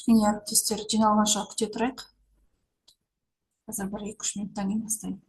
Кішкене әріптестер жиналғанша күте тұрайық. Қазір 1-2-3 минуттан кейін бастаймын.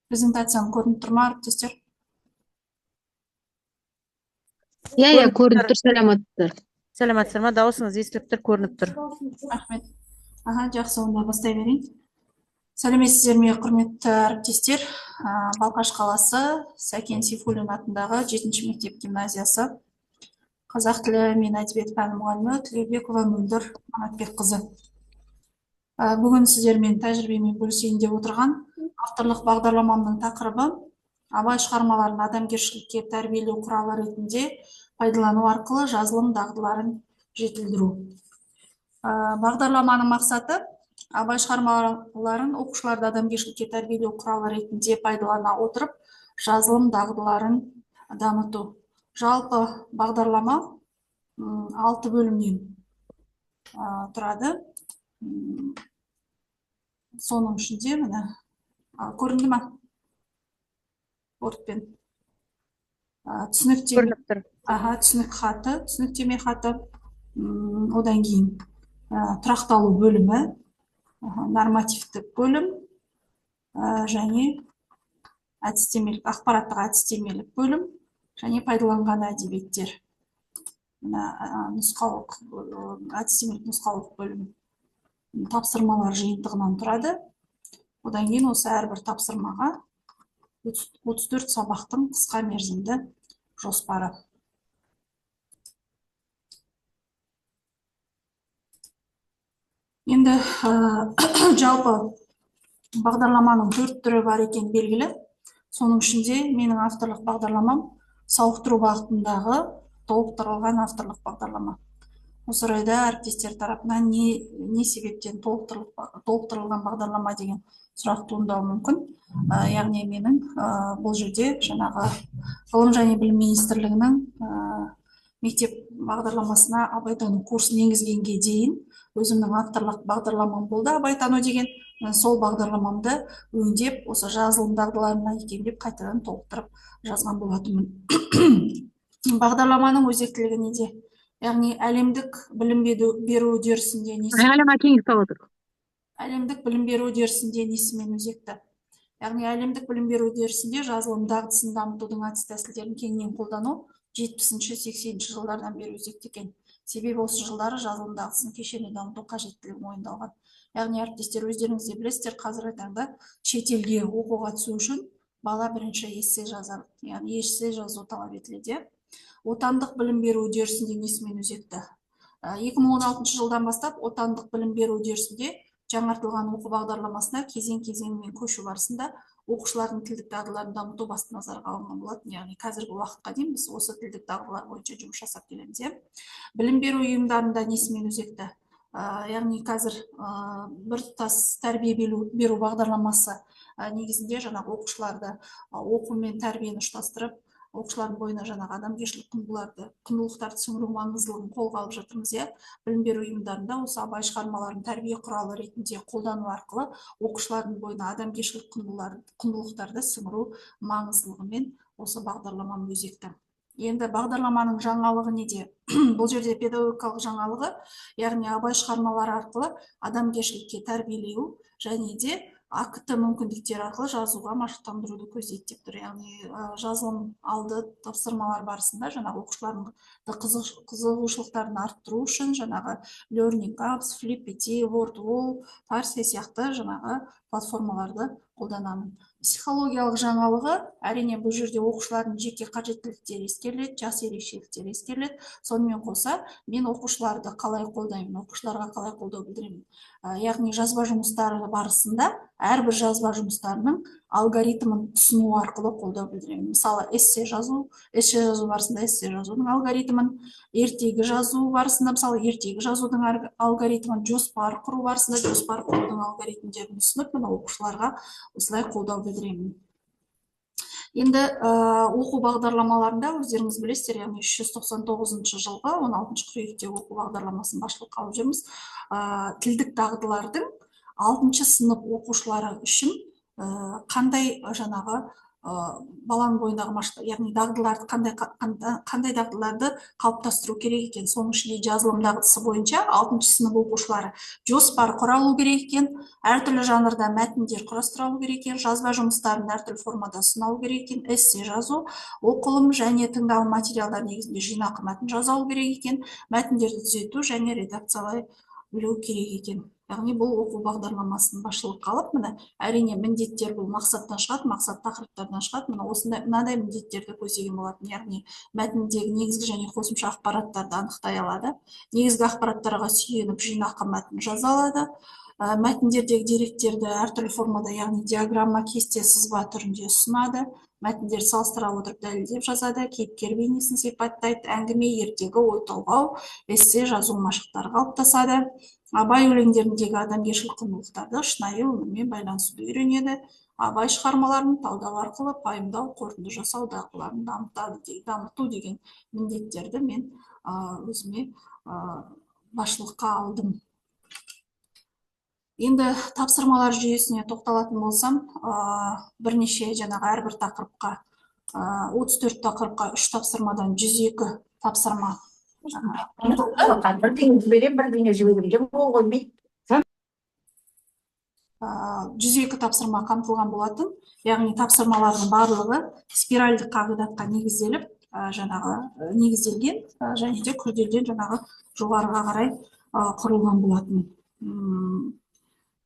Презентацияны көрініп тұр ма, әріптестер? Иә, көрініп тұр, саламатсыздар. Саламатсыздар ма? Дауысыңыз естіліп тұр, көрініп тұр. Рахмет. Жақсы, онда бастай берейін. Сәлеметсіздер ме, құрметті әріптестер? Балқаш қаласы Сәкен Сейфуллин атындағы 7-ші мектеп гимназиясы қазақ тілі мен әдебиет пәні мұғалімі Тілеубекова Мөлдір Манатбекқызы. Бүгін сіздермен тәжірибемен бөлісейін деп отырған авторлық бағдарламамның тақырыбы абай шығармаларын адамгершілікке тәрбиелеу құралы ретінде пайдалану арқылы жазылым дағдыларын жетілдіру. Бағдарламаның мақсаты абай шығармаларын оқушыларды адамгершілікке тәрбиелеу құралы ретінде пайдалана отырып жазылым дағдыларын дамыту. Жалпы бағдарлама 6 бөлімнен тұрады. Соның ішінде міне көрінді ме? Бортпен түсінік хаты, түсініктеме хаты, одан кейін тұрақталу бөлімі, нормативтік бөлім және ақпараттық әдістемелік бөлім және пайдаланған әдебиеттер. Әдістемелік нұсқаулық бөлім тапсырмалар жиынтығынан тұрады. Одан кейін осы әрбір тапсырмаға 34 сабақтың қысқа мерзімді жоспары. Енді жалпы бағдарламаның 4 түрі бар екен белгілі. Соның ішінде менің авторлық бағдарламам сауықтыру бағытындағы толықтырылған авторлық бағдарлама. Осы орайда әріптестер тарапынан не себептен толықтырылған бағдарлама деген сұрақ туындауы мүмкін. Яғни менің бұл жерде жаңағы Ғылым және білім министрлігінің мектеп бағдарламасына абайтану курсын енгізгенге дейін өзімнің авторлық бағдарламам болды абайтану деген. Сол бағдарламамды өңдеп, осы жазылым дағдыларына икемдеп қайтадан толықтырып жазған болатынмын. Бағдарламаның өзектілігі неде? Яғни әлемдік білім беру үдерісінде әлемдік білім беру үдерісінде несімен өзекті? Яғни әлемдік білім беру үдерісінде жазылым дағдысын дамытудың әдіс тәсілдерін кеңінен қолдану 70-80 жылдардан бері өзекті екен. Себебі осы жылдары жазылым дағдысын кешенді дамыту қажеттілігі мойындалған. Яғни әріптестер өздеріңіз де білесіздер, қазіргі таңда шетелге оқуға түсу үшін бала бірінші эссе жазады. Яғни эссе жазу талап етіледі. Отандық білім беру үдерісінде несімен өзекті? 2016 жылдан бастап отандық білім беру үдерісінде жаңартылған оқу бағдарламасына кезең-кезеңмен көшу барысында оқушылардың тілдік дағдыларын дамыту басты назарға алынған болатын. Яғни қазіргі уақытқа дейін біз осы тілдік дағдылар бойынша жұмыс жасап келеміз. Білім беру ұйымдарында несімен өзекті? Яғни қазір біртұтас тәрбие беру бағдарламасы негізінде жаңағы оқушыларды оқу мен тәрбиені ұштастырып, оқушылардың бойына жаңағы адамгершілік құндылықтарды сіңіру маңыздылығын қолға алып жатырмыз. Білім беру ұйымдарында осы абай шығармаларын тәрбие құралы ретінде қолдану арқылы оқушылардың бойына адамгершілік құндылықтарды сіңіру маңыздылығымен осы бағдарламаның өзекті. Енді бағдарламаның жаңалығы неде? Бұл жерде педагогикалық жаңалығы, яғни абай шығармалары арқылы адамгершілікке тәрбиелеу және де акт мүмкіндіктер арқылы жазуға машықтандыруды көздейді деп тұр. Яғни жазылым алды тапсырмалар барысында жаңағы оқушылардың қызығушылықтарын арттыру үшін жаңағы Learning Apps, Flippity, WordWall, Parse сияқты жаңағы платформаларды қолданамын. Психологиялық жаңалығы, әрине бұл жерде оқушылардың жеке қажеттіліктері ескеріледі, жас ерекшеліктері ескеріледі. Сонымен қоса, мен оқушыларды қалай қолдаймын, оқушыларға қалай қолдау білдіремін. Яғни жазба жұмыстары барысында әрбір жазба жұмыстарының алгоритмін түсіну арқылы қолдау білдіремін. Мысалы, эссе жазу барысында эссе жазудың алгоритмін, ертегі жазу барысында, мысалы, ертегі жазудың алгоритмін, жоспар құру барысында жоспар құрудың алгоритмдерін түсініп, оқушыларға осылай қолдау білдіремін. Енді оқу бағдарламаларында өздеріңіз білесіздер, яғни 399 жылғы 16 қыркүйекте оқу бағдарламасын басшылыққа алып жүрміз. Тілдік дағдылардың 6 сынып оқушылары үшін қандай жаңағы баланың бойындағы машықтар, яғни дағдыларды қандай дағдыларды қалыптастыру керек екен. Соның ішінде жазылым дағдысы бойынша 6 сынып оқушылары жоспар құралу керек екен, әртүрлі жанрда мәтіндер құрастыру керек екен, жазба жұмыстарын әртүрлі формада ұсыну керек екен, эссе жазу, оқылым және тыңдалым материалдар негізінде жинақы мәтін жазу керек екен, мәтіндерді түзету және редакциялай білу керек екен. Яғни бұл оқу бағдарламасын басшылыққа алып, әрине міндеттер бұл мақсаттан шығады, мақсат тақырыптардан шығады. Мынадай міндеттерді көздеген болатын, яғни мәтіндегі негізгі және қосымша ақпараттарды анықтай алады, негізгі ақпараттарға сүйеніп жинақы мәтін жаза алады, мәтіндердегі деректерді әртүрлі формада, яғни диаграмма, кесте, сызба түрінде ұсынады, мәтіндерді салыстыра отырып дәлелдеп жазады, кейіпкер бейнесін сипаттайды, әңгіме, ертегі, ой толғау, эссе жазу машықтары қалыптасады. Абай өлеңдеріндегі адамгершілік құндылықтарды шынайы өмірмен байланысуды үйренеді. Абай шығармаларын талдау арқылы пайымдау, қорытынды жасау дағдыларын дамыту деген міндеттерді мен өзіме басшылыққа алдым. Енді тапсырмалар жүйесіне тоқталатын болсам, бірнеше жаңағы әрбір тақырыпқа 34 тақырыпқа 3 тапсырмадан 102 тапсырма 102 тапсырма қамтылған болатын. Яғни тапсырмалардың барлығы спиральдік қағидатқа негізделіп, негізделген және де күрделден жаңағы жоғарыға қарай құрылған болатын.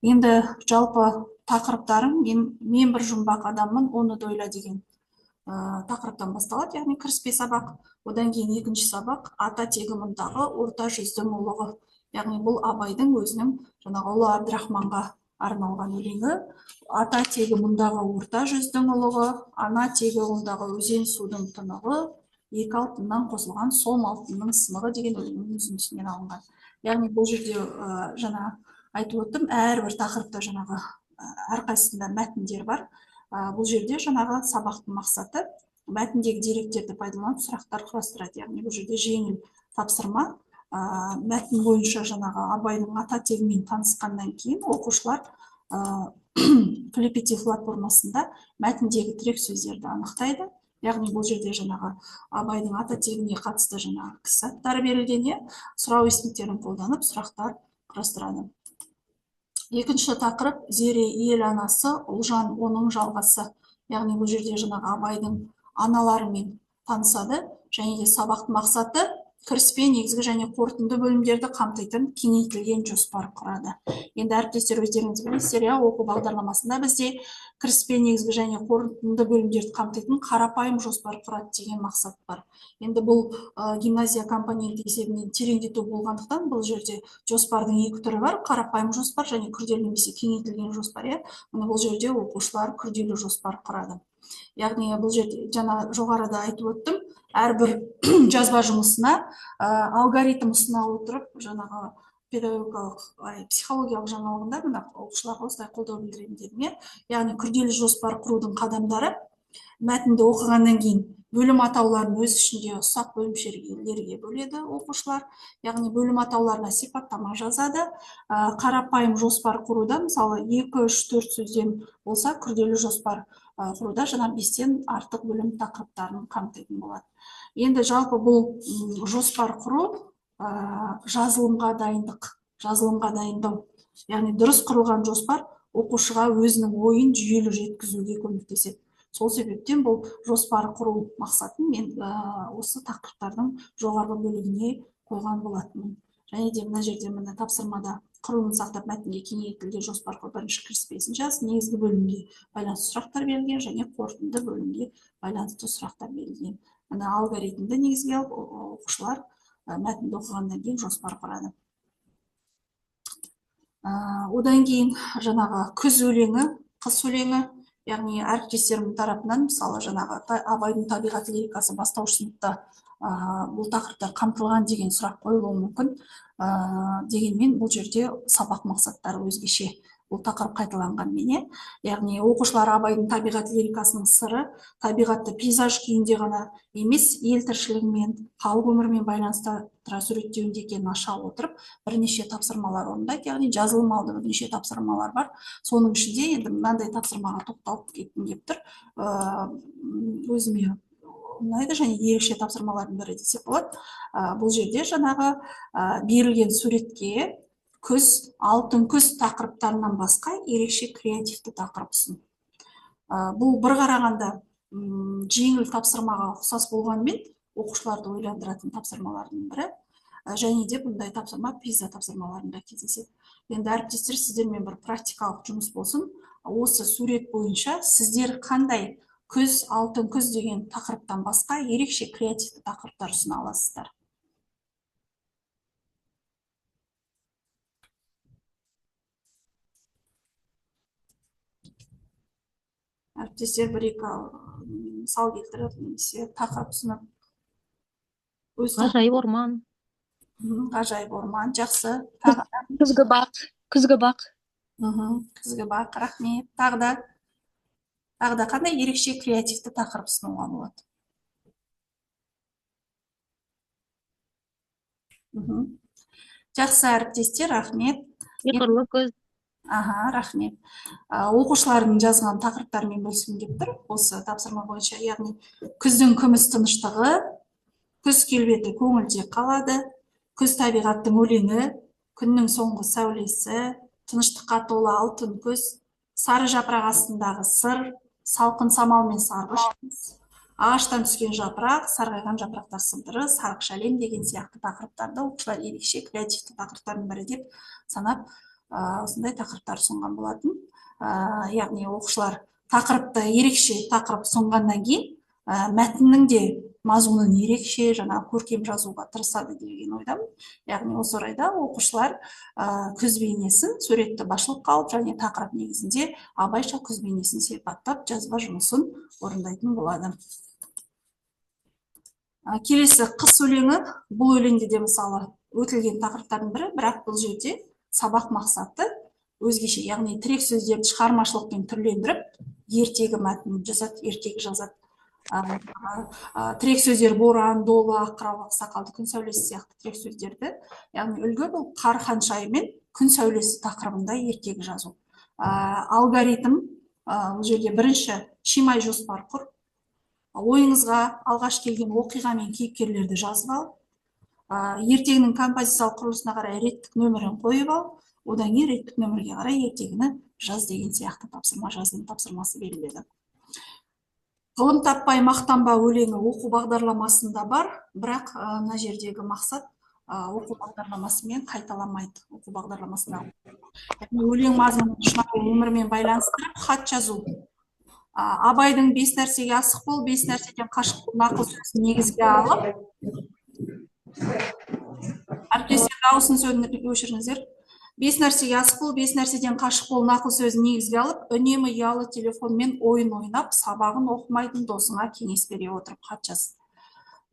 Енді жалпы тақырыптарым, мен бір жұмбақ адаммын, оны дойла деген тақырыптан басталады, яғни кіріспе сабақ. Одан кейін екінші сабақ ата тегі мұндағы орта жүздің ұлығы. Яғни бұл Абайдың өзінің жаңағы ұлы Әбдірахманға арналған өлеңі. Ата тегі мұндағы орта жүздің ұлығы, ана тегі мұндағы өзен судың тынығы, екі алтыннан қосылған сом алтынның сынығы деген өлеңнің үзіндісінен алынған. Яғни бұл жерде жаңа айтып өттім, әрбір тақырыпта жаңағы әрқайсысында мәтіндер бар. Бұл жерде жаңағы сабақтың мақсаты мәтіндегі деректерді пайдаланып сұрақтар құрастырады. Яғни бұл жерде жеңіл тапсырма, мәтін бойынша жаңағы Абайдың ата тегімен танысқаннан кейін оқушылар Flippity платформасында мәтіндегі тірек сөздерді анықтайды. Яғни бұл жерде жаңағы Абайдың ата тегіне қатысты жаңағы кісі аттары берілген, сұрау естіміктерін қолданып сұрақтар құрастырады. Екінші тақырып Зере ел анасы, Ұлжан оның жалғасы. Яғни бұл жерде жаңағы Абайдың аналарымен танысады, және де сабақтың мақсаты кіріспе, негізгі және қорытынды бөлімдерді қамтитын кеңейтілген жоспар құрады. Енді әріптестер, өздеріңіз білесіздер, оқу бағдарламасында бізде кіріспе, негізгі және қорытынды бөлімдерді қамтитын қарапайым жоспар құрады деген мақсат бар. Енді бұл гимназия компонент есебінен тереңдету болғандықтан бұл жерде жоспардың екі түрі бар: қарапайым жоспар және күрделі немесе кеңейтілген жоспар. Бұл жерде оқушылар күрделі жоспар құрады. Яғни бұл жерде жаңа жоғарыда айтып өттім, әрбір жазба жұмысына алгоритм ұсына отырып, жаңағы педагогикалық, психологиялық жаңалығында мына оқушыларға осылай қолдау білдіремін дедім. Яғни күрделі жоспар құрудың қадамдары: мәтінді оқығаннан кейін бөлім атауларын өз ішінде ұсақ бөлімшелерге бөледі оқушылар. Яғни бөлім атауларына сипаттама жазады. Қарапайым жоспар құруда, мысалы 2, 3, 4 сөзден болса, күрделі жоспар құруда жаңа 5-тен артық бөлім тақырыптарын қамтитын болады. Енді жалпы бұл жоспар құру жазылымға дайындау. Яғни дұрыс құрылған жоспар оқушыға өзінің ойын жүйелі жеткізуге көмектеседі. Сол себептен бұл жоспар құру мақсатын мен осы тақырыптардың жоғарғы бөлігіне қойған болатынмын. Және де мына жерде мына тапсырмада құрылымын сақтап мәтінге кеңейтілген жоспар құру бірінші кіріспесін жаз, негізгі бөлімге байланысты сұрақтар берілген және қорытынды бөлімге байланысты сұрақтар берілген. Мына алгоритмді негізге алып оқушылар мәтінді оқығаннан кейін жоспар құрады. Одан кейін жаңағы күз өлеңі, қыс өлеңі, яғни әріптестерімнің тарапынан, мысалы жаңағы Абайдың табиғат лирикасы бастауыш сыныпта бұл тақырыптар қамтылған деген сұрақ қойылуы мүмкін. Дегенмен бұл жерде сабақ мақсаттары өзгеше. Бұл тақырып қайталанғанмен, яғни оқушылар Абайдың табиғат лирикасының сыры табиғатты пейзаж күйінде ғана емес, ел тіршілігімен, халық өмірімен байланыстыра суреттеуінде екенін аша отырып, бірнеше тапсырмалар орындайды. Яғни жазылым алды бірнеше тапсырмалар бар. Соның ішінде енді мынандай тапсырмаға тоқталып кеткім келіп тұр. Өзіме ұнайды және ерекше тапсырмалардың бірі десек болады. Бұл жерде жаңағы берілген суретке күз, алтын күз тақырыптарынан басқа ерекше креативті тақырыпсын. Бұл бір қарағанда жеңіл тапсырмаға ұқсас болғанымен, оқушыларды ойландыратын тапсырмалардың бірі. Және де бұндай тапсырма пиза тапсырмаларында кездеседі. Енді әріптестер, сіздермен бір практикалық жұмыс болсын. Осы сурет бойынша сіздер қандай күз, алтын күз деген тақырыптан басқа ерекше креативті тақырыптар ұсына аласыздар? Әріптестер бір-екі мысал келтіріп, немесе тақырып ұсынып. Ғажайып орман. Ғажайып орман, жақсы. Күзгі бақ. Күзгі бақ, рахмет. Тағы да қандай ерекше креативті тақырып ұсынуға болады? Жақсы, әріптестер, рахмет. Сиқырлы күз. Рахмет. Оқушылардың жазған тақырыптарымен бөліскім келіп тұр осы тапсырма бойынша. Яғни күздің күміс тыныштығы, күз келбеті көңілде қалады, күз табиғаттың өлеңі, күннің соңғы сәулесі, тыныштыққа толы алтын күз, сары жапырақ астындағы сыр, салқын самал мен сарғыш күз, ағаштан түскен жапырақ, сарғайған жапырақтар сыбдыры, сарғыш әлем деген сияқты тақырыптарды оқушылар ерекше креативті тақырыптардың бірі деп санап, осындай тақырыптар ұсынған болатын. Яғни оқушылар тақырыпты ерекше тақырып ұсынғаннан кейін мәтіннің де мазмұнын ерекше, жаңа көркем жазуға тырысады деген ойдамын. Яғни осы орайда оқушылар күз бейнесін суретті басшылыққа алып, және тақырып негізінде абайша күз бейнесін сипаттап жазба жұмысын орындайтын болады. Келесі қыс өлеңі. Бұл өлеңде де мысалы өтілген тақырыптардың бірі, бірақ бұл жерде сабақ мақсаты өзгеше. Яғни тірек сөздерді шығармашылықпен түрлендіріп, ертегі мәтінін жазады, ертегі жазады. Тірек сөздер боран, долы, аққырау, ақсақалды, күн сәулесі сияқты тірек сөздерді, яғни үлгі бұл қар ханшайы мен күн сәулесі тақырыбында ертегі жазу. Алгоритм бұл жерде бірінші шимай жоспар құр. Ойыңызға алғаш келген оқиға мен кейіпкерлерді жазып ал. Ертегінің композициялық құрылысына қарай реттік нөмірін қойып ал. Одан кейін реттік нөмірге қарай ертегіні жаз деген сияқты тапсырма, жаздың тапсырмасы беріледі. Ғылым таппай мақтанба өлеңі оқу бағдарламасында бар, бірақ мына жердегі мақсат оқу бағдарламасымен қайталамайды. Оқу бағдарламасында өлең мазмұнын шынайы өмірмен байланыстырып хат жазу. Абайдың 5 нәрсеге асық бол, 5 нәрседен қашық бол нақыл сөзін негізге алып, әріптестер дауысын өшіріңіздер. 5 нәрсеге асық бол, 5 нәрседен қашық бол нақыл сөзін негізге алып, үнемі ұялы телефонмен ойын ойнап, сабағын оқымайтын досыңа кеңес бере отырып хат жаз.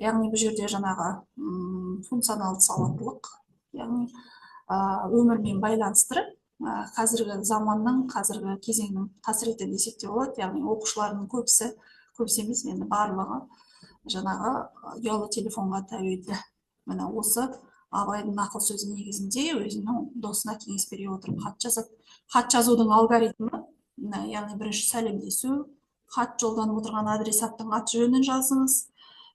Яғни бұл жерде жаңағы функционалды сауаттылық, яғни өмірмен байланыстырып, қазіргі заманның, қазіргі кезеңнің қасіреті десек те болады. Яғни оқушылардың көбісі емес, енді барлығы жаңағы ұялы телефонға тәуелді. Міне осы Абайдың нақыл сөзі негізінде өзінің досына кеңес бере отырып хат жазады. Хат жазудың алгоритмі, яғни бірінші сәлемдесу, хат жолданып отырған адресаттың аты жөнін жазыңыз.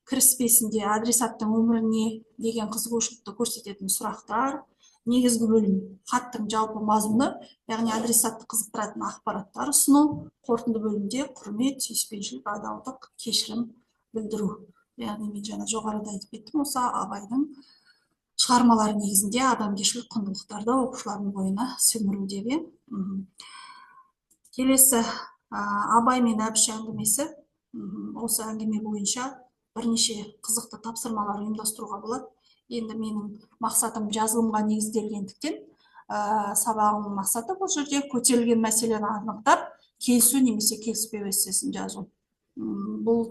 Кіріспесінде адресаттың өміріне деген қызығушылықты көрсететін сұрақтар. Негізгі бөлім хаттың жалпы мазмұны, яғни адресатты қызықтыратын ақпараттар ұсыну. Қорытынды бөлімде құрмет, сүйіспеншілік, адалдық, кешірім білдіру. Яғни мен жаңа жоғарыда айтып кеттім, осы Абайдың шығармалары негізінде адамгершілік құндылықтарды оқушылардың бойына сіңіру деп. Келесі Абай мен Әбіш әңгімесі. Осы әңгіме бойынша бірнеше қызықты тапсырмалар ұйымдастыруға болады. Енді менің мақсатым жазылымға негізделгендіктен, сабағымның мақсаты бұл жерде көтерілген мәселені анықтап, келісу немесе келіспеу эссесін жазу. Бұл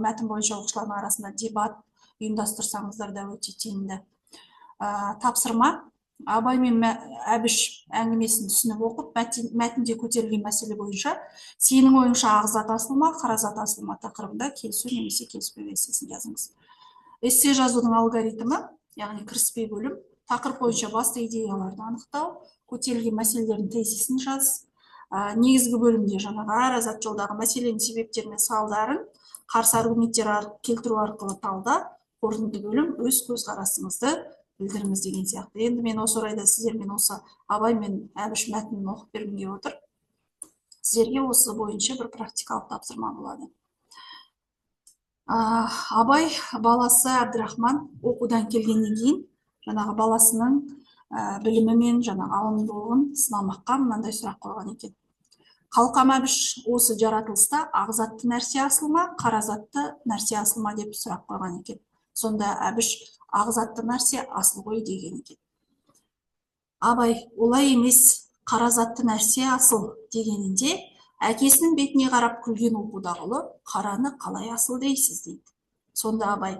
мәтін бойынша оқушылардың арасында дебат ұйымдастырсаңыздар да өте тиімді. Тапсырма: Абай мен Әбіш әңгімесін түсініп оқып, мәтінде көтерілген мәселе бойынша сенің ойыңша ақ зат асыл ма, қара зат асыл ма тақырыбында келісу немесе келіспеу эссесін жазыңыз. Эссе жазудың алгоритмі, яғни кіріспе бөлім, тақырып бойынша басты идеяларды анықтау, көтерілген мәселелердің тезисін жаз. Негізгі бөлімде жаңағы әр азат жолдағы мәселенің себептері мен салдарын қарсы аргументтер келтіру арқылы талда. Қорытынды бөлім өз көзқарасыңызды білдіріңіз деген сияқты. Енді мен осы орайда сіздермен осы Абай мен Әбіш мәтінін оқып бергенге отыр. Сіздерге осы бойынша бір практикалық тапсырма болады. Абай баласы Әбдірахман оқудан келгеннен кейін жаңағы баласының білімі мен жаңағы алымдылығын сынамаққа мынандай сұрақ қойған екен. Қалқам Әбіш осы жаратылыста ақ затты нәрсе асыл ма, қара затты нәрсе асыл ма деп сұрақ қойған екен. Сонда Әбіш ақ затты нәрсе асыл ғой деген екен. Абай олай емес, қара затты нәрсе асыл дегенінде әкесінің бетіне қарап күлген оқудағы ұлы қараны қалай асыл дейсіз дейді. Сонда Абай: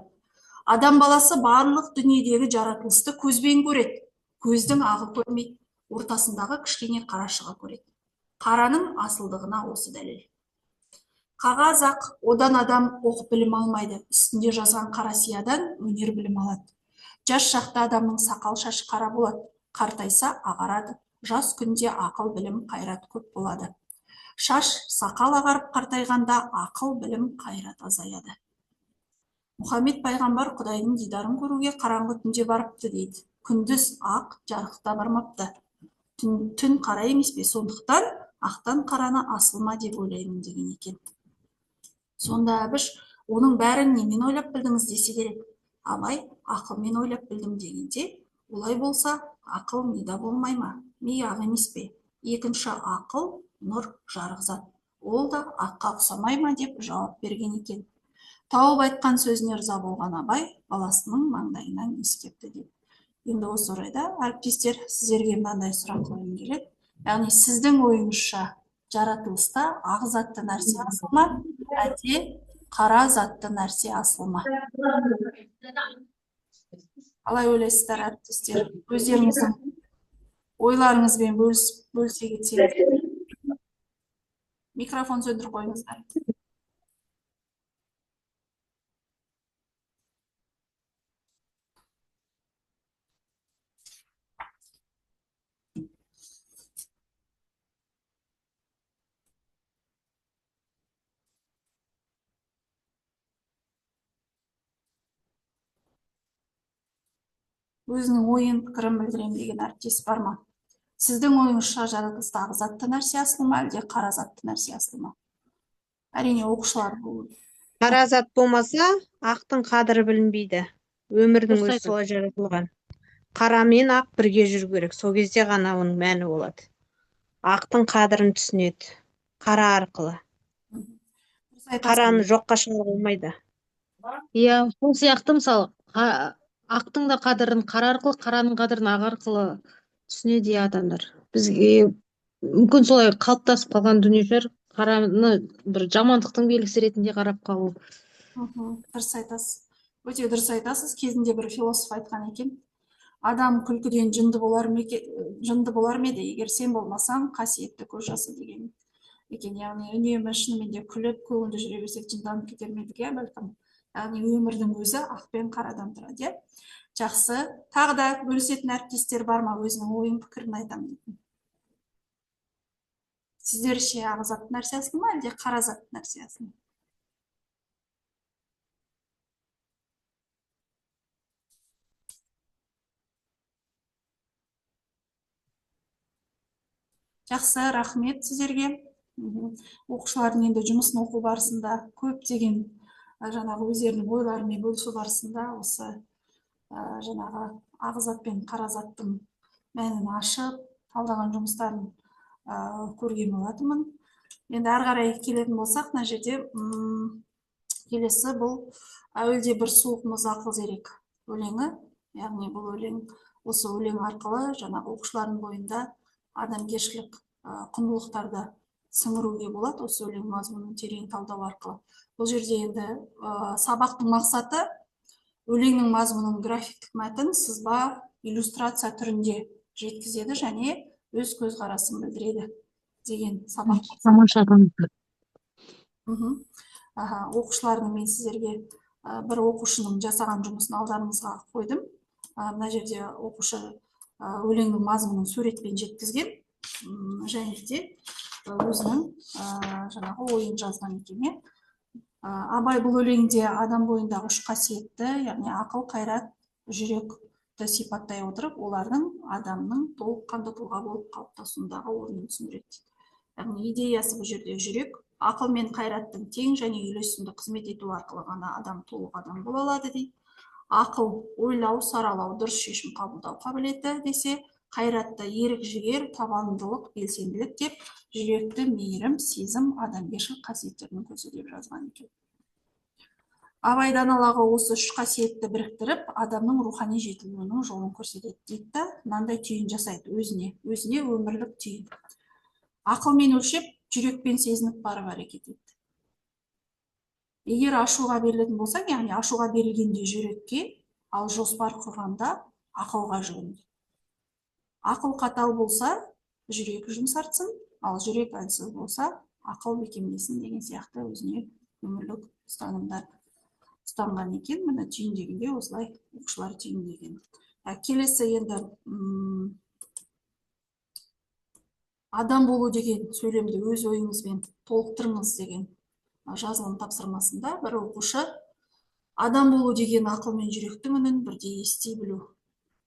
адам баласы барлық дүниедегі жаратылысты көзбен көреді. Көздің ағы көрмейді, ортасындағы кішкене қарашығы көреді. Қараның асылдығына осы дәлел. Қағаз ақ, одан адам оқып білім алмайды. Үстінде жазған қара сиядан өнер білім алады. Жас шақта адамның сақал шашы қара болады. Қартайса ағарады. Жас күнде ақыл білім қайрат көп болады. Шаш, сақал ағарып қартайғанда ақыл білім қайрат азаяды. Мұхаммед пайғамбар Құдайдың дидарын көруге қараңғы түнде барыпты дейді. Күндіз ақ жарықта бармапты. Түн қара емес пе, сондықтан ақтан қараны асылма деп ойлаймын деген екен. Сонда Әбіш: оның бәрін немен ойлап білдіңіз десе керек. Абай: ақылмен ойлап білдім дегенде, олай болса ақыл мида болмай ма? Ми ақ емес пе? Екінші ақыл нұр, жарық зат. Ол да аққа ұқсамай ма деп жауап берген екен. Тауып айтқан сөзіне ырза болған Абай баласының маңдайынан иіскепті деп. Енді осы орайда әріптестер, сіздерге мынандай сұрақ қойғым келеді. Яғни сіздің ойыңызша жаратылыста ақ затты нәрсе асыл ма, әлде қара затты нәрсе асыл ма? Қалай ойлайсыздар әріптестер? Өздеріңіздің ойларыңызбен бөлісе кетсеңіз. Микрофон сөндіріп қойыңыздар. Өзінің ойын, пікірін білдірем деген әріптес бар ма? Сіздің ойыңызша жаратылыста ақ затты нәрсе асыл ма, әлде қара затты нәрсе асыл ма? Әрине оқушылар бұл Қара зат болмаса, ақтың қадірі білінбейді. Өмірдің Дұрыс өзі айтады. солай жаратылған. Қара мен ақ бірге жүру керек. Сол кезде ғана оның мәні болады. Ақтың қадірін түсінеді. Қара арқылы. дұрыс айтасың. Қараны жоққа шығаруға болмайды. Иә, сол сияқты мысалы ақтың да қадірін қара арқылы, қараның қадірін ақ арқылы түсінеді адамдар. Бізге мүмкін солай қалыптасып қалған дүние шығар, қараны бір жамандықтың белгісі ретінде қарап қалу. Дұрыс айтасыз. Өте дұрыс айтасыз. Кезінде бір философ айтқан екен. Адам күлкіден жынды болар ма еді, егер сен болмасаң, қасиетті көз жасы деген екен. Яғни үнемі шынымен де күліп, көңілді жүре берсек жынданып кетер ме едік, иә, бәлкім. Яғни өмірдің өзі ақ пен қарадан тұрады, иә. Жақсы. Тағы да бөлісетін әріптестер бар ма, өзінің ойын пікірін айтамын дейтін? Сіздерше ақ зат нәрсесін ма, әлде қара зат нәрсесін? Жақсы, рахмет сіздерге. Оқушылардың енді жұмысын оқу барысында көптеген жаңағы өздерінің ойларымен бөлісу барысында осы жаңағы ақ зат пен қара заттың мәнін ашып, талдаған жұмыстарын көрген болатынмын. Енді ары қарай келетін болсақ, мына жерде келесі бұл әуелде бір суық мұз ақыл зерек өлеңі. Яғни бұл өлең, осы өлең арқылы жаңағы оқушылардың бойында адамгершілік құндылықтарды сіңіруге болады, осы өлең мазмұнын терең талдау арқылы. Бұл жерде енді сабақтың мақсаты өлеңнің мазмұнын графиктік мәтін, сызба, иллюстрация түрінде жеткізеді және өз көзқарасын білдіреді деген сабақ. Тамаша. Оқушылардың мен сіздерге бір оқушының жасаған жұмысын алдарыңызға қойдым. Мына жерде оқушы өлеңнің мазмұнын суретпен жеткізген және де өзінің жаңағы ойын жазған екен. Абай бұл өлеңде адам бойындағы үш қасиетті, яғни ақыл, қайрат, жүректі сипаттай отырып, олардың адамның толыққанды тұлға болып қалыптасуындағы орнын түсіндіреді. Яғни идеясы бұл жерде жүрек, ақыл мен қайраттың тең және үйлесімді қызмет ету арқылы ғана адам толық адам бола алады дейді. Ақыл ойлау, саралау, дұрыс шешім қабылдау қабілеті десе, қайратты ерік жігер, табандылық, белсенділік деп, жүректі мейірім, сезім, адамгершілік қасиеттерінің көзі деп жазған екен. Абай даналығы осы үш қасиетті біріктіріп, адамның рухани жетілуінің жолын көрсетеді дейді. Мынандай түйін жасайды өзіне өмірлік түйін. Ақылмен өлшеп, жүрекпен сезініп барып әрекет етті. Егер ашуға берілетін болсақ, яғни ашуға берілгенде жүрекке, ал жоспар құрғанда ақылға жүгінеді. Ақыл қатал болса, жүрек жұмсартсын, ал жүрек әлсіз болса, ақыл бекемдесін деген сияқты өзіне өмірлік ұстанымдар ұстанған екен. Міне түйіндегенде осылай оқушылар түйіндеген. Келесі енді адам болу деген сөйлемді өз ойыңызбен толықтырыңыз деген жазылым тапсырмасында бір оқушы адам болу деген ақыл мен жүректің үнін бірдей ести білу.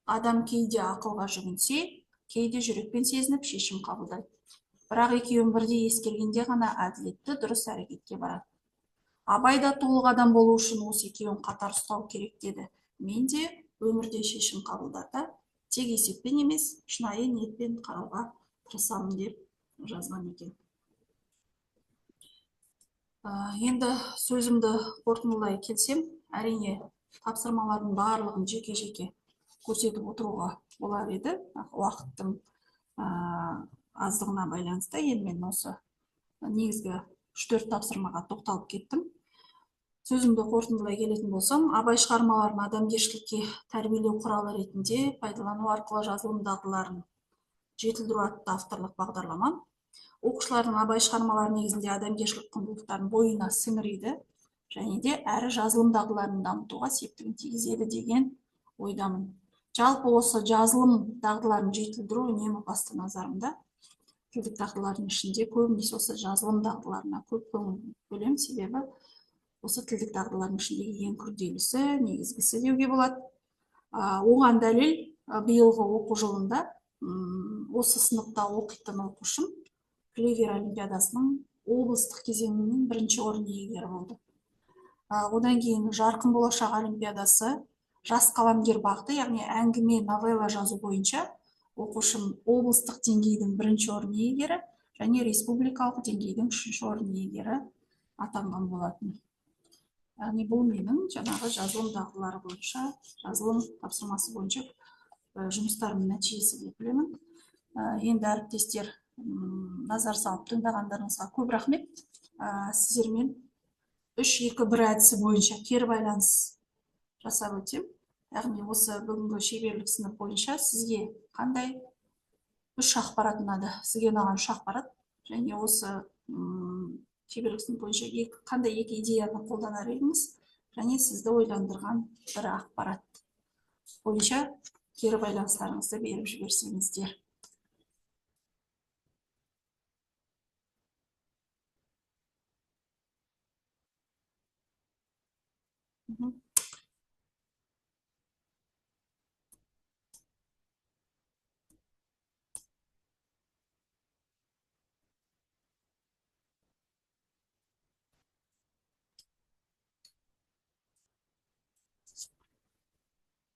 Адам кейде ақылға жүгінсе, кейде жүрекпен сезініп шешім қабылдайды. Бірақ екеуін бірдей ескергенде ғана әділетті дұрыс әрекетке барады. Абай да толық адам болу үшін осы екеуін қатар ұстау керек деді. Мен де өмірде шешім қабылдарда тек есеппен емес, шынайы ниетпен қарауға тырысамын деп жазған екен. Енді сөзімді қорытындылай келсем, әрине тапсырмалардың барлығын жеке-жеке көрсетіп отыруға болар еді. Уақыттың аздығына байланысты енді мен осы негізгі 3-4 тапсырмаға тоқталып кеттім. Сөзімді қорытындылай келетін болсам, Абай шығармаларын адамгершілікке тәрбиелеу құралы ретінде пайдалану арқылы жазылым дағдыларын жетілдіру атты авторлық бағдарлама. Оқушылардың Абай шығармалары негізінде адамгершілік құндылықтарын бойына сіңіреді және де әрі жазылым дағдыларын дамытуға септігін тигізеді деген ойдамын. Жалпы осы жазылым дағдыларын жетілдіру үнемі басты назарымда. Тілдік дағдылардың ішінде көбінесе осы жазылым дағдыларына көп көңіл бөлемін, себебі осы тілдік дағдылардың ішіндегі ең күрделісі, негізгісі деуге болады. Оған дәлел биылғы оқу жылында осы сыныпта оқитын оқушым Клевер олимпиадасының облыстық кезеңінің бірінші орын иегері болды. Одан кейін Жарқын болашақ олимпиадасы, жас қаламгер бағыты, яғни әңгіме, новелла жазу бойынша оқушым облыстық деңгейдің бірінші орын иегері және республикалық деңгейдің үшінші орын иегері атанған болатын. Яғни бұл менің жаңағы жазылым дағдылары бойынша, жазылым тапсырмасы бойынша жұмыстарымның нәтижесі деп білемін. Енді әріптестер, назар салып тыңдағандарыңызға көп рахмет. Сіздермен 3-2-1 әдісі бойынша кері байланыс жасап өтем. Яғни осы бүгінгі шеберлік сынып бойынша сізге қандай 3 ақпарат ұнады? Сізге ұнаған 3 ақпарат және осы шеберлік сынып бойынша қандай 2 идеяны қолданар едіңіз және сізді ойландырған бір ақпарат бойынша кері байланыстарыңызды беріп жіберсеңіздер.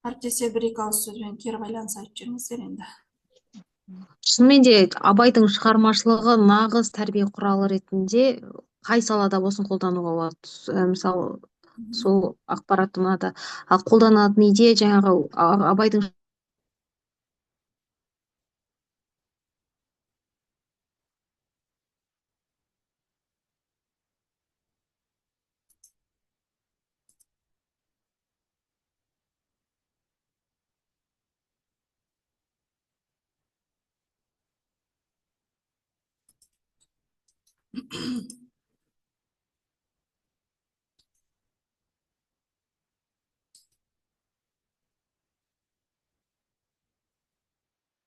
Әріптестер, 1-2 ауыз сөзбен кері байланыс айтып жүріңіздер енді. Шынымен де Абайдың шығармашылығы нағыз тәрбие құралы ретінде қай салада болсын қолдануға болады. Мысалы, сол ақпарат ұнады. Ал қолданатын идея жаңағы Абайдың